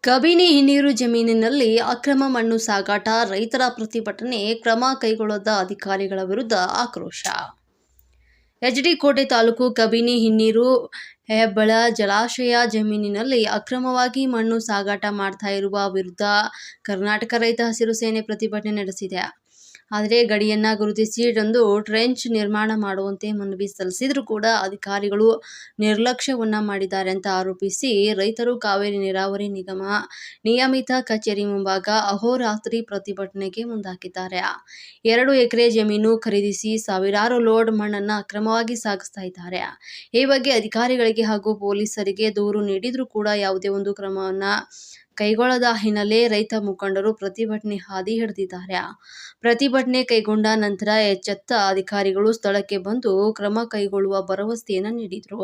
ಕಬಿನಿ ಹಿನ್ನೀರು ಜಮೀನಿನಲ್ಲಿ ಅಕ್ರಮ ಮಣ್ಣು ಸಾಗಾಟ, ರೈತರ ಪ್ರತಿಭಟನೆ, ಕ್ರಮ ಕೈಗೊಳ್ಳದ ಅಧಿಕಾರಿಗಳ ವಿರುದ್ಧ ಆಕ್ರೋಶ. ಎಚ್.ಡಿ. ಕೋಟೆ ತಾಲೂಕು ಕಬಿನಿ ಹಿನ್ನೀರು ಹೆಬ್ಬಳ ಜಲಾಶಯ ಜಮೀನಿನಲ್ಲಿ ಅಕ್ರಮವಾಗಿ ಮಣ್ಣು ಸಾಗಾಟ ಮಾಡ್ತಾ ಇರುವ ವಿರುದ್ಧ ಕರ್ನಾಟಕ ರೈತ ಹಸಿರು ಸೇನೆ ಪ್ರತಿಭಟನೆ ನಡೆಸಿದೆ. ಆದರೆ ಗಡಿಯನ್ನ ಗುರುತಿಸಿ ಟ್ರೆಂಚ್ ನಿರ್ಮಾಣ ಮಾಡುವಂತೆ ಮನವಿ ಸಲ್ಲಿಸಿದರೂ ಕೂಡ ಅಧಿಕಾರಿಗಳು ನಿರ್ಲಕ್ಷ್ಯವನ್ನ ಮಾಡಿದ್ದಾರೆ ಅಂತ ಆರೋಪಿಸಿ ರೈತರು ಕಾವೇರಿ ನೀರಾವರಿ ನಿಗಮ ನಿಯಮಿತ ಕಚೇರಿ ಮುಂಭಾಗ ಅಹೋರಾತ್ರಿ ಪ್ರತಿಭಟನೆಗೆ ಮುಂದಾಗಿದ್ದಾರೆ. 2 ಎಕರೆ ಜಮೀನು ಖರೀದಿಸಿ ಸಾವಿರಾರು ಲೋಡ್ ಮಣ್ಣನ್ನು ಅಕ್ರಮವಾಗಿ ಸಾಗಿಸ್ತಾ ಇದ್ದಾರೆ. ಈ ಬಗ್ಗೆ ಅಧಿಕಾರಿಗಳಿಗೆ ಹಾಗೂ ಪೊಲೀಸರಿಗೆ ದೂರು ನೀಡಿದರೂ ಕೂಡ ಯಾವುದೇ ಒಂದು ಕ್ರಮವನ್ನ ಕೈಗೊಳ್ಳದ ಹಿನ್ನೆಲೆ ರೈತ ಮುಖಂಡರು ಪ್ರತಿಭಟನೆ ಹಾದಿ ಹಿಡಿದಿದ್ದಾರೆ. ಪ್ರತಿಭಟನೆ ಕೈಗೊಂಡ ನಂತರ ಎಚ್ಚೆತ್ತ ಅಧಿಕಾರಿಗಳು ಸ್ಥಳಕ್ಕೆ ಬಂದು ಕ್ರಮ ಕೈಗೊಳ್ಳುವ ಭರವಸೆಯನ್ನು ನೀಡಿದರು.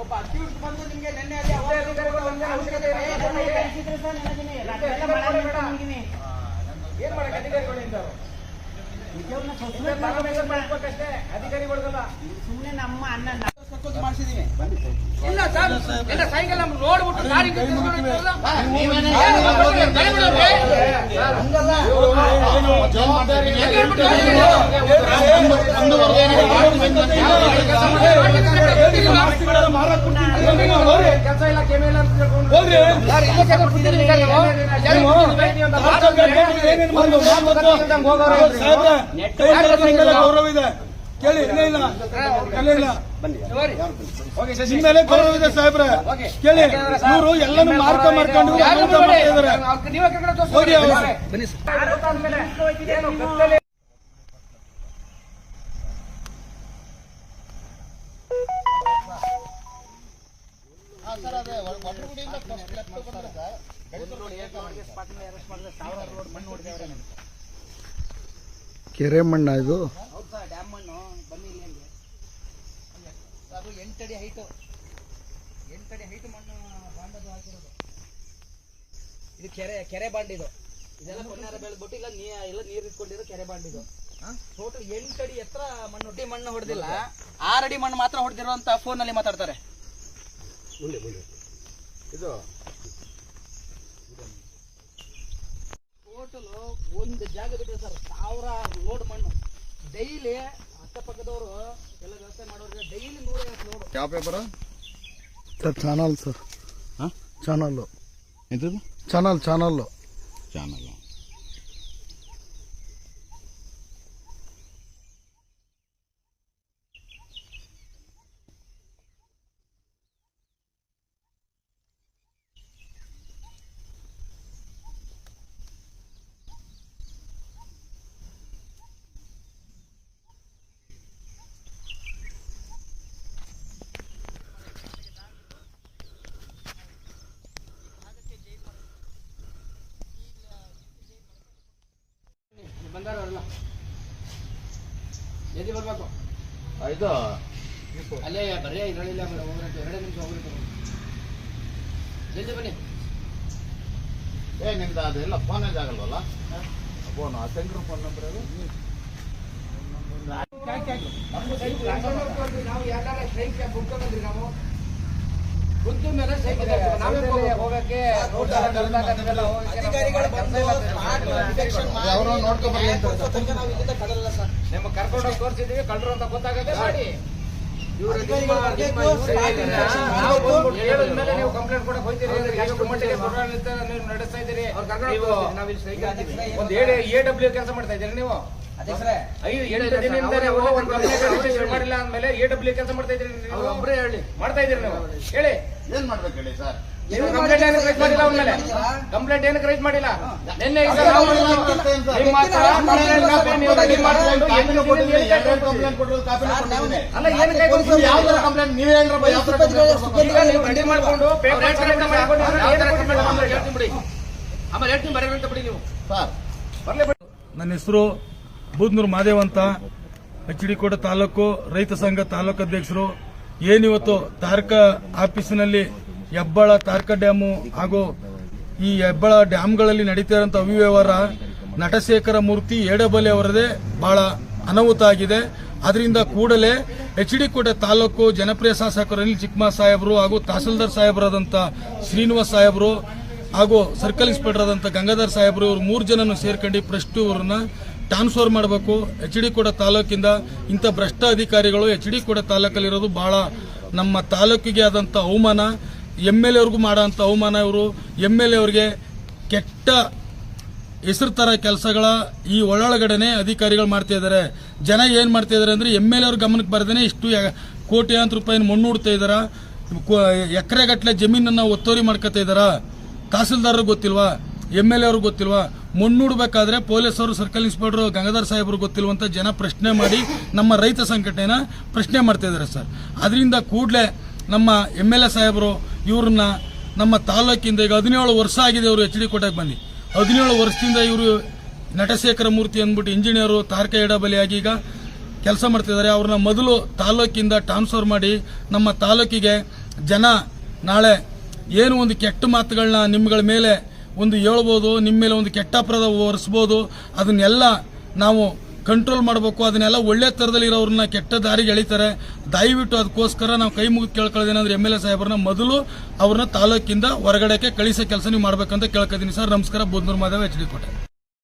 ಒಬ್ಬ ಅಕ್ಯೂಸ್ಡ್ ಬಂದು ನಿಮಗೆ ನೆನ್ನೆ ಅಲ್ಲಿ ಅವಶ್ಯಕತೆ ಏನ್ ಮಾಡಕ್ಕೆ ಅಧಿಕಾರಿಗಳಿಂದ ಅಧಿಕಾರಿಗಳಿಗಲ್ಲ ಸುಮ್ಮನೆ ನಮ್ಮ ಅಣ್ಣ ಮಾಡಿಸಿದೀವಿ. ಇಲ್ಲ ಸರ್, ಎಲ್ಲ ಸಾಯಂಕಾಲ ನೋಡ್ಬಿಟ್ಟು ಗಾಡಿ ಕೆಲಸ ಇಲ್ಲ ಕೆಮೇಲ ಗೌರವ ಇದೆ ಕೇಳಿ. ನಿಮ್ಮೇಲೆ ಗೌರವ ಇದೆ ಸಾಹೇಬ್ರೆ ಕೇಳಿ. ಇವರು ಎಲ್ಲಾನು ಮಾರ್ಕೊಂಡು ಕೆರೆ ಮಣ್ಣ ಇದು ಡ್ಯಾಮ್ ಮಣ್ಣು ಬನ್ನಿ ಇಲ್ಲಿ ಅದು 8 ಅಡಿ ಹೈಟು ಮಣ್ಣು ಬಾಂಡದು ಹಾಕಿರೋದು. ಇದು ಕೆರೆ ಬಾಂಡ್ ಇದು. ಇದೆಲ್ಲ ಪುಣ್ಯಾರ ಬೆಳೆದ್ಬಿಟ್ಟು ಇಲ್ಲ ನೀರು ಇಟ್ಕೊಂಡಿರೋ ಕೆರೆ ಬಾಂಡ್ ಇದು. ಟೋಟಲ್ 8 ಅಡಿ ಎತ್ತರ ಮಣ್ಣು ಹೊಡೆದಿಲ್ಲ, 6 ಅಡಿ ಮಣ್ಣು ಮಾತ್ರ ಹೊಡೆದಿರೋ ಅಂತ ಫೋನ್ ಅಲ್ಲಿ ಮಾತಾಡ್ತಾರೆ. ಇದು ಟೋಟಲ್ ಒಂದು ಜಾಗ ಬಿಟ್ಟರೆ ಸರ್ 1000 ಲೋಡ್ ಮಣ್ಣು ಡೈಲಿ ಅಕ್ಕಪಕ್ಕದವರು ಎಲ್ಲ ವ್ಯವಸ್ಥೆ ಮಾಡೋರಿಗೆ ಡೈಲಿ 150 ಲೋಡ್. ಯಾವ paper sir? Channel sir. Channel ಎಂತದು? ಚಾನಲ್ ಬಂದಾರಲ್ಲ ಎಲ್ಲಿ ಬರ್ಬೇಕು? ಇದು ಅಲ್ಲೇ ಬರೀ ಇದರಲ್ಲಿಲ್ಲ, 2 ನಿಮಿಷ ಹೋಗ್ಬೇಕು. ಜಲ್ದಿ ಬನ್ನಿ. ನಿಮ್ದು ಅದೆಲ್ಲ ಫೋನೇಜ್ ಆಗಲ್ವಲ್ಲ? ಫೋನ್ ಆ ಸೆಂಟ್ರ್ ಫೋನ್ ನಂಬರ್ ಅದು ನಾವು ಯಾಕಂದ್ರೆ ಸ್ಟ್ರೈಕ್ ಕ್ಯಾಂಪ್ ಹುಡ್ಕೊಂಡ್ರಿ ನಾವು ಗುಂತು ಮೇಲೆ ನಾವೇ ಹೋಗಕ್ಕೆ ಅವರು ನೋಡ್ಕೊಬರ್ಲಿ ಅಂತ ನಿಮ್ಗೆ ಕರ್ಕೊಂಡೋಗಿ ತೋರಿಸಿದೀವಿ. ಕಳ್ಳರು ಅಂತ ಗೊತ್ತಾಗದೆ ಮಾಡಿ ಹೇಳಿದ್ಮೇಲೆ ನೀವು ಕಂಪ್ಲೇಂಟ್ ಕೊಡಕ್ ಹೋಗ್ತೀರಿ. ನಡೆಸ್ತಾ ಇದ್ದೀರಿ. ಒಂದು AW ಕೆಲಸ ಮಾಡ್ತಾ ಇದ್ದೀರಿ ನೀವು. 8 ದಿನದಿಂದ ಮಾಡಿಲ್ಲ ಅಂದ್ಮೇಲೆ AW ಕೆಲಸ ಮಾಡ್ತಾ ಇದ್ದೀರಿ. ಒಬ್ಬರೇ ಹೇಳಿ ಮಾಡ್ತಾ ಇದ್ದೀರಿ ನೀವು. ಹೇಳಿ ಏನ್ ಮಾಡ್ಬೇಕು ಹೇಳಿ ಸರ್? ಕಂಪ್ಲೇಂಟ್ ಏನಕ್ಕೆ ರೈಸ್ ಮಾಡಿಲ್ಲ ಅವನ್ಮೇಲೆ? ಕಂಪ್ಲೇಂಟ್ ಏನಕ್ಕೆ ರೈಸ್ ಮಾಡಿಲ್ಲ? ನಿನ್ನೆ ಕಂಪ್ಲೇಂಟ್ ನೀವೇ ರೆಡಿ ಮಾಡ್ಕೊಂಡು ಬಿಡಿ. ಆಮೇಲೆ ಹೇಳ್ತೀನಿ ಬರೀ ಅಂತ ಬಿಡಿ ನೀವು. ಸರ್ ನನ್ನ ಹೆಸರು ಬೂದ್ನೂರು ಮಾದೇವ್ ಅಂತ. HD ಕೋಟೆ ತಾಲೂಕು ರೈತ ಸಂಘ ತಾಲೂಕು ಅಧ್ಯಕ್ಷರು. ಏನಿವತ್ತು ತಾರಕ ಆಫೀಸಿನಲ್ಲಿ ಹೆಬ್ಬಾಳ ತಾರಕ ಡ್ಯಾಮು ಹಾಗೂ ಈ ಹೆಬ್ಬಾಳ ಡ್ಯಾಮ್ಗಳಲ್ಲಿ ನಡೀತಿರುವಂತಹ ಅವ್ಯವಹಾರ ನಟಶೇಖರ ಮೂರ್ತಿ ಏಡಬಲೆ ಅವರದೇ ಬಹಳ ಅನಾಹುತ ಆಗಿದೆ. ಅದರಿಂದ ಕೂಡಲೇ HD ಕೋಟೆ ತಾಲೂಕು ಜನಪ್ರಿಯ ಶಾಸಕರು ಅನಿಲ್ ಚಿಕ್ಕಮ್ಮ ಸಾಹೇಬರು ಹಾಗೂ ತಹಸೀಲ್ದಾರ್ ಸಾಹೇಬರಾದಂಥ ಶ್ರೀನಿವಾಸ್ ಸಾಹೇಬರು ಹಾಗೂ ಸರ್ಕಲ್ ಇನ್ಸ್ಪೆಕ್ಟರ್ ಆದಂಥ ಗಂಗಾಧರ್ ಸಾಹೇಬರು ಇವರು 3 ಜನನ್ನು ಸೇರ್ಕೊಂಡು ಫಸ್ಟ್ ಇವರನ್ನ ಟ್ರಾನ್ಸ್ಫರ್ ಮಾಡಬೇಕು. HD ಕೋಟೆ ತಾಲೂಕಿಂದ ಇಂಥ ಭ್ರಷ್ಟ ಅಧಿಕಾರಿಗಳು HD ಕೋಟೆ ತಾಲೂಕಲ್ಲಿರೋದು ಬಹಳ ನಮ್ಮ ತಾಲೂಕಿಗೆ ಆದಂಥ ಅವಮಾನ. MLA ಅವ್ರಿಗೂ ಮಾಡೋಂಥ ಅವಮಾನ. ಇವರು MLA ಅವರಿಗೆ ಕೆಟ್ಟ ಹೆಸರು ತರ ಕೆಲಸಗಳ ಈ ಒಳಗಡೆನೆ ಅಧಿಕಾರಿಗಳು ಮಾಡ್ತಾ ಇದ್ದಾರೆ. ಜನ ಏನ್ ಮಾಡ್ತಾ ಇದಾರೆ ಅಂದ್ರೆ MLA ಅವ್ರ ಗಮನಕ್ಕೆ ಬರದೇನೆ ಇಷ್ಟು ಕೋಟ್ಯಾಂತರ ರೂಪಾಯಿ ಮಣ್ಣು ಹುಡ್ತಾ ಇದಾರ, ಎಕರೆಗಟ್ಟಲೆ ಜಮೀನನ್ನ ಒತ್ತುವರಿ ಮಾಡ್ಕೊತಾ ಇದಾರ. ತಹಸೀಲ್ದಾರ್ ಗೊತ್ತಿಲ್ವಾ, MLA ಅವ್ರಿಗೆ ಗೊತ್ತಿಲ್ವಾ? ಮಣ್ಣು ಹುಡ್ಬೇಕಾದ್ರೆ ಪೊಲೀಸರು ಸರ್ಕಲ್ ಇನ್ಸ್ಪೆಕ್ಟರ್ ಗಂಗಾಧರ್ ಸಾಹೇಬರು ಗೊತ್ತಿಲ್ವಂತ ಜನ ಪ್ರಶ್ನೆ ಮಾಡಿ ನಮ್ಮ ರೈತ ಸಂಘಟನೆನ ಪ್ರಶ್ನೆ ಮಾಡ್ತಾ ಇದಾರೆ ಸರ್. ಅದರಿಂದ ಕೂಡಲೇ ನಮ್ಮ MLA ಸಾಹೇಬರು ಇವ್ರನ್ನ ನಮ್ಮ ತಾಲೂಕಿಂದ ಈಗ 17 ವರ್ಷ ಆಗಿದೆ ಅವರು HD ಕೋಟೆಗೆ ಬಂದು 17 ವರ್ಷದಿಂದ ಇವರು ನಟಶೇಖರ ಮೂರ್ತಿ ಅಂದ್ಬಿಟ್ಟು ಇಂಜಿನಿಯರು ತಾರಕ ಎಡಬಲಿಯಾಗಿ ಈಗ ಕೆಲಸ ಮಾಡ್ತಿದ್ದಾರೆ. ಅವ್ರನ್ನ ಮೊದಲು ತಾಲೂಕಿಂದ ಟ್ರಾನ್ಸ್ಫರ್ ಮಾಡಿ ನಮ್ಮ ತಾಲೂಕಿಗೆ ಜನ ನಾಳೆ ಏನು ಒಂದು ಕೆಟ್ಟ ಮಾತುಗಳನ್ನ ನಿಮ್ಗಳ ಮೇಲೆ ಒಂದು ಹೇಳ್ಬೋದು, ನಿಮ್ಮ ಮೇಲೆ ಒಂದು ಕೆಟ್ಟ ಅಪರಾಧ ಹೊರಿಸ್ಬೋದು, ಅದನ್ನೆಲ್ಲ ನಾವು ಕಂಟ್ರೋಲ್ ಮಾಡಬೇಕು. ಅದನ್ನೆಲ್ಲ ಒಳ್ಳೆ ಥರದಲ್ಲಿ ಇರೋರನ್ನ ಕೆಟ್ಟ ದಾರಿಗೆ ಎಳಿತಾರೆ. ದಯವಿಟ್ಟು ಅದಕ್ಕೋಸ್ಕರ ನಾವು ಕೈ ಮುಗಿದು ಕೇಳ್ಕೊಳ್ಳೋದೇನಂದ್ರೆ MLA ಸಾಹೇಬ್ರನ್ನ ಮೊದಲು ಅವ್ರನ್ನ ತಾಲೂಕಿಂದ ಹೊರಗಡೆಗೆ ಕಳಿಸೋ ಕೆಲಸ ನೀವು ಮಾಡ್ಬೇಕಂತ ಕೇಳ್ಕೊತೀನಿ ಸರ್. ನಮಸ್ಕಾರ. ಬೂದ್ನೂರು ಮಾದೇವ HD ಕೋಟೆ.